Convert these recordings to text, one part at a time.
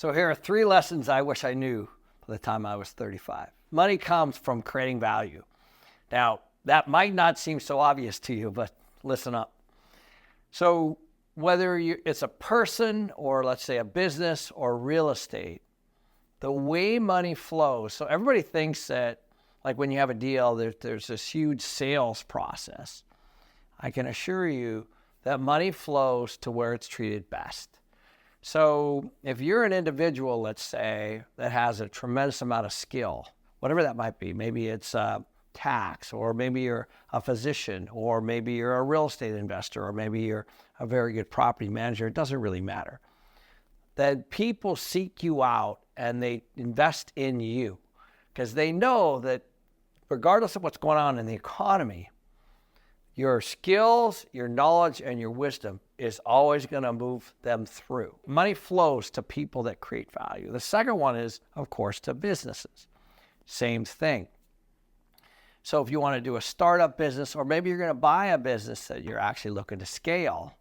So here are 3 lessons I wish I knew by the time I was 35. Money comes from creating value. Now, that might not seem so obvious to you, but listen up. So whether it's a person or let's say a business or real estate, the way money flows, so everybody thinks that like when you have a deal, there's this huge sales process. I can assure you that money flows to where it's treated best. So if you're an individual, let's say, that has a tremendous amount of skill, whatever that might be, maybe it's tax, or maybe you're a physician, or maybe you're a real estate investor, or maybe you're a very good property manager, it doesn't really matter. Then people seek you out and they invest in you because they know that regardless of what's going on in the economy, your skills, your knowledge, and your wisdom is always going to move them through. Money flows to people that create value. The second one is, of course, to businesses. Same thing. So if you want to do a startup business, or maybe you're going to buy a business that you're actually looking to scale,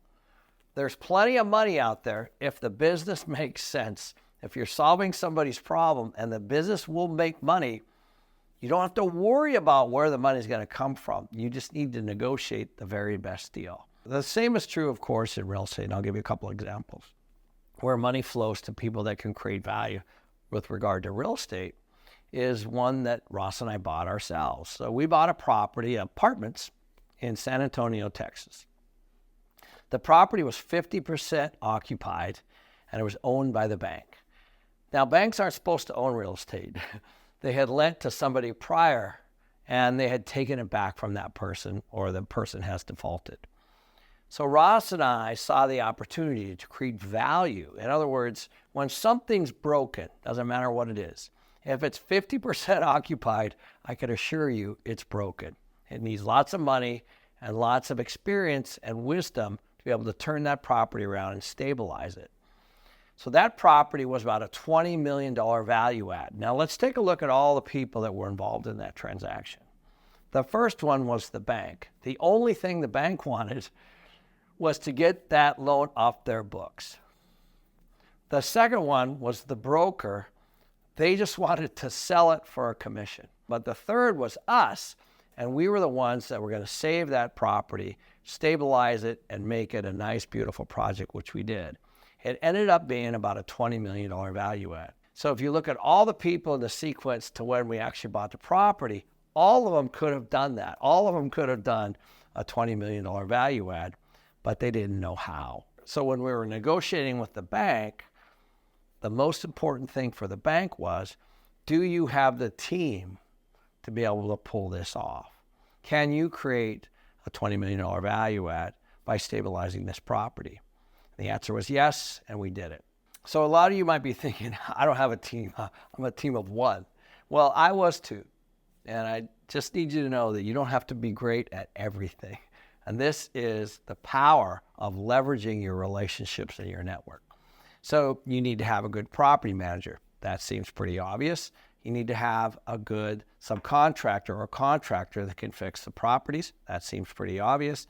there's plenty of money out there if the business makes sense. If you're solving somebody's problem and the business will make money, you don't have to worry about where the money is going to come from. You just need to negotiate the very best deal. The same is true, of course, in real estate, and I'll give you a couple of examples. Where money flows to people that can create value with regard to real estate is one that Ross and I bought ourselves. So we bought a property, apartments, in San Antonio, Texas. The property was 50% occupied, and it was owned by the bank. Now, banks aren't supposed to own real estate. They had lent to somebody prior, and they had taken it back from that person, or the person has defaulted. So Ross and I saw the opportunity to create value. In other words, when something's broken, doesn't matter what it is, if it's 50% occupied, I can assure you it's broken. It needs lots of money and lots of experience and wisdom to be able to turn that property around and stabilize it. So that property was about a $20 million value add. Now let's take a look at all the people that were involved in that transaction. The first one was the bank. The only thing the bank wanted was to get that loan off their books. The second one was the broker. They just wanted to sell it for a commission. But the third was us, and we were the ones that were going to save that property, stabilize it, and make it a nice, beautiful project, which we did. It ended up being about a $20 million value add. So if you look at all the people in the sequence to when we actually bought the property, all of them could have done that. All of them could have done a $20 million value add, but they didn't know how. So when we were negotiating with the bank, the most important thing for the bank was, do you have the team to be able to pull this off? Can you create a $20 million value add by stabilizing this property? The answer was yes, and we did it. So a lot of you might be thinking, I don't have a team. I'm a team of one. Well, I was too. And I just need you to know that you don't have to be great at everything. And this is the power of leveraging your relationships and your network. So you need to have a good property manager. That seems pretty obvious. You need to have a good subcontractor or contractor that can fix the properties. That seems pretty obvious.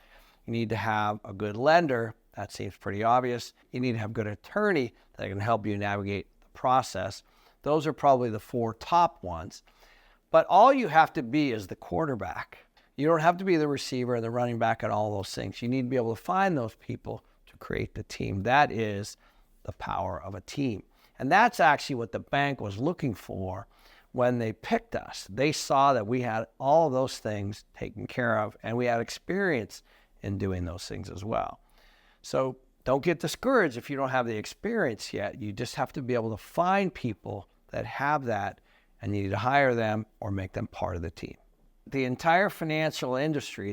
You need to have a good lender. That seems pretty obvious. You need to have a good attorney that can help you navigate the process. Those are probably the 4 top ones. But all you have to be is the quarterback. You don't have to be the receiver and the running back and all those things. You need to be able to find those people to create the team. That is the power of a team. And that's actually what the bank was looking for when they picked us. They saw that we had all of those things taken care of, and we had experience in doing those things as well. So don't get discouraged if you don't have the experience yet. You just have to be able to find people that have that, and you need to hire them or make them part of the team. The entire financial industry,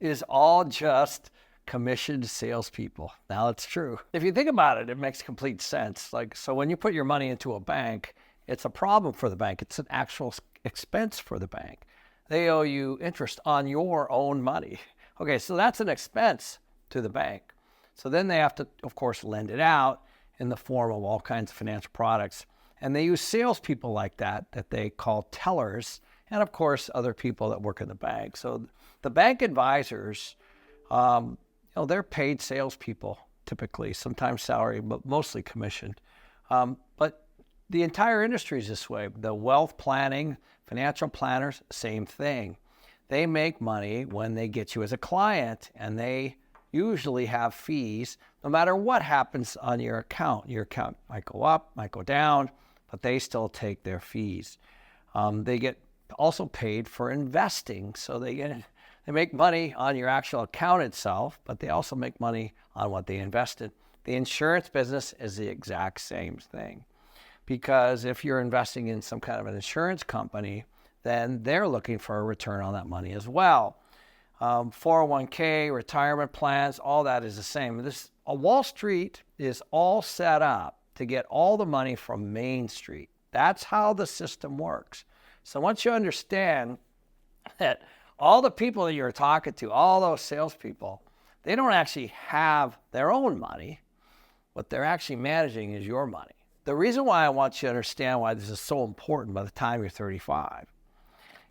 is all just commissioned salespeople. Now, it's true. If you think about it, it makes complete sense. So when you put your money into a bank, it's a problem for the bank. It's an actual expense for the bank. They owe you interest on your own money. Okay, so that's an expense to the bank. So then they have to, of course, lend it out in the form of all kinds of financial products. And they use salespeople like that they call tellers, and of course, other people that work in the bank. So the bank advisors, they're paid salespeople typically, sometimes salary, but mostly commissioned. But the entire industry is this way. The wealth planning, financial planners, same thing. They make money when they get you as a client, and they usually have fees no matter what happens on your account. Your account might go up, might go down, but they still take their fees. They get also paid for investing, so they make money on your actual account itself, but they also make money on what they invested. The insurance business is the exact same thing, because if you're investing in some kind of an insurance company, then they're looking for a return on that money as well. 401k, retirement plans, all that is the same. Wall Street is all set up to get all the money from Main Street. That's how the system works. So once you understand that all the people that you're talking to, all those salespeople, they don't actually have their own money. What they're actually managing is your money. The reason why I want you to understand why this is so important by the time you're 35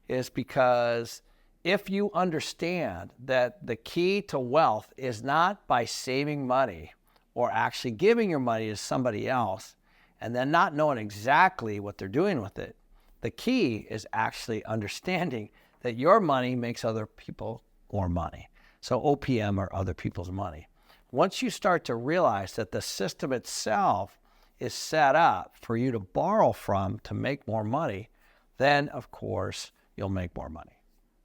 is because if you understand that the key to wealth is not by saving money or actually giving your money to somebody else and then not knowing exactly what they're doing with it, the key is actually understanding that your money makes other people more money. So OPM are other people's money. Once you start to realize that the system itself is set up for you to borrow from to make more money, then of course you'll make more money.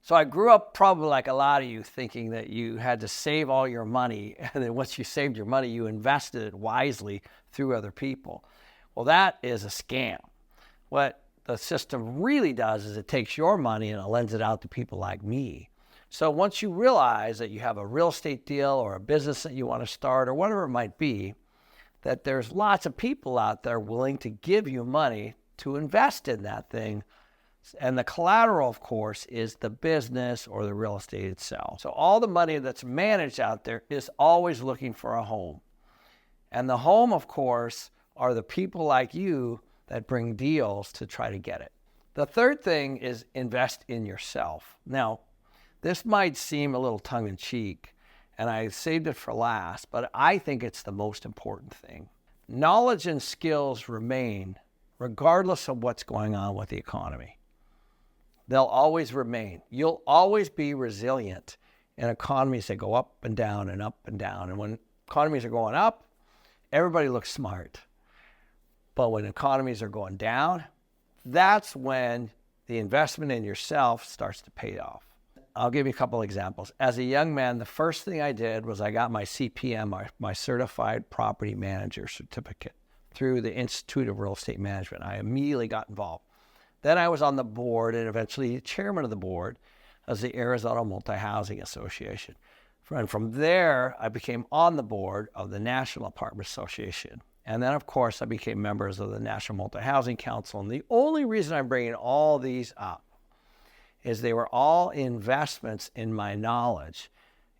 So I grew up probably like a lot of you thinking that you had to save all your money, and then once you saved your money, you invested it wisely through other people. Well, that is a scam. What the system really does is it takes your money and it lends it out to people like me. So once you realize that you have a real estate deal or a business that you want to start or whatever it might be, that there's lots of people out there willing to give you money to invest in that thing. And the collateral, of course, is the business or the real estate itself. So all the money that's managed out there is always looking for a home. And the home, of course, are the people like you that bring deals to try to get it. The third thing is invest in yourself. Now, this might seem a little tongue-in-cheek, and I saved it for last, but I think it's the most important thing. Knowledge and skills remain regardless of what's going on with the economy. They'll always remain. You'll always be resilient in economies that go up and down and up and down. And when economies are going up, everybody looks smart. But when economies are going down, that's when the investment in yourself starts to pay off. I'll give you a couple examples. As a young man, the first thing I did was I got my CPM, my Certified Property Manager certificate through the Institute of Real Estate Management. I immediately got involved. Then I was on the board and eventually chairman of the board of the Arizona Multi-Housing Association. And from there, I became on the board of the National Apartment Association. And then, of course, I became members of the National Multi-Housing Council. And the only reason I'm bringing all these up is they were all investments in my knowledge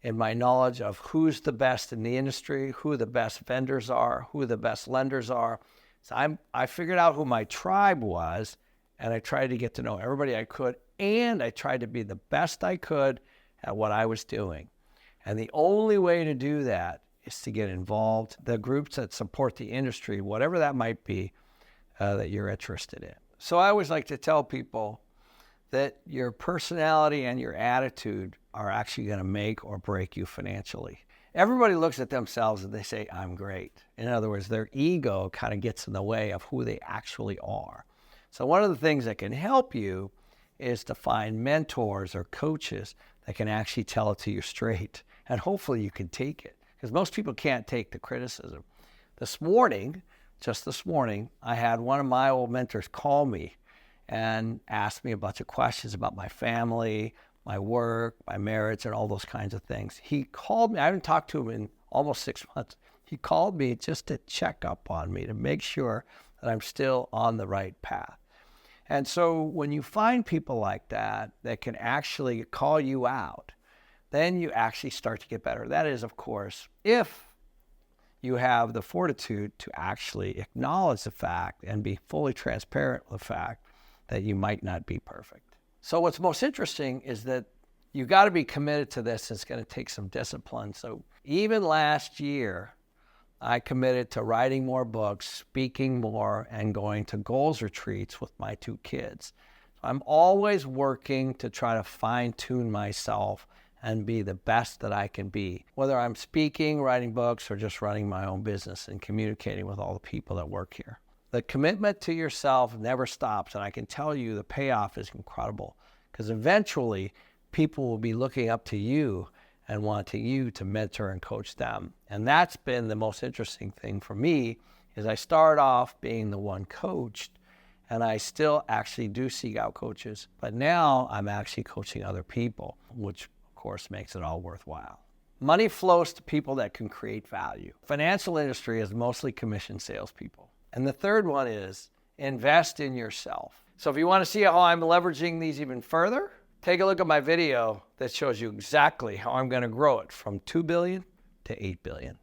of who's the best in the industry, who the best vendors are, who the best lenders are. So I figured out who my tribe was, and I tried to get to know everybody I could, and I tried to be the best I could at what I was doing. And the only way to do that is to get involved, the groups that support the industry, whatever that might be, that you're interested in. So I always like to tell people that your personality and your attitude are actually going to make or break you financially. Everybody looks at themselves and they say, I'm great. In other words, their ego kind of gets in the way of who they actually are. So one of the things that can help you is to find mentors or coaches that can actually tell it to you straight. And hopefully you can take it, because most people can't take the criticism. Just this morning, I had one of my old mentors call me and ask me a bunch of questions about my family, my work, my marriage, and all those kinds of things. He called me. I haven't talked to him in almost 6 months. He called me just to check up on me, to make sure that I'm still on the right path. And so when you find people like that can actually call you out, then you actually start to get better. That is, of course, if you have the fortitude to actually acknowledge the fact and be fully transparent with the fact that you might not be perfect. So what's most interesting is that you got to be committed to this. It's going to take some discipline. So even last year, I committed to writing more books, speaking more, and going to goals retreats with my 2 kids. I'm always working to try to fine-tune myself and be the best that I can be, whether I'm speaking, writing books, or just running my own business and communicating with all the people that work here. The commitment to yourself never stops, and I can tell you the payoff is incredible, because eventually people will be looking up to you and wanting you to mentor and coach them. And that's been the most interesting thing for me, is I started off being the one coached, and I still actually do seek out coaches, but now I'm actually coaching other people, which of course makes it all worthwhile. Money flows to people that can create value. Financial industry is mostly commissioned salespeople. And the third one is invest in yourself. So if you want to see how I'm leveraging these even further, take a look at my video that shows you exactly how I'm going to grow it from 2 billion to 8 billion.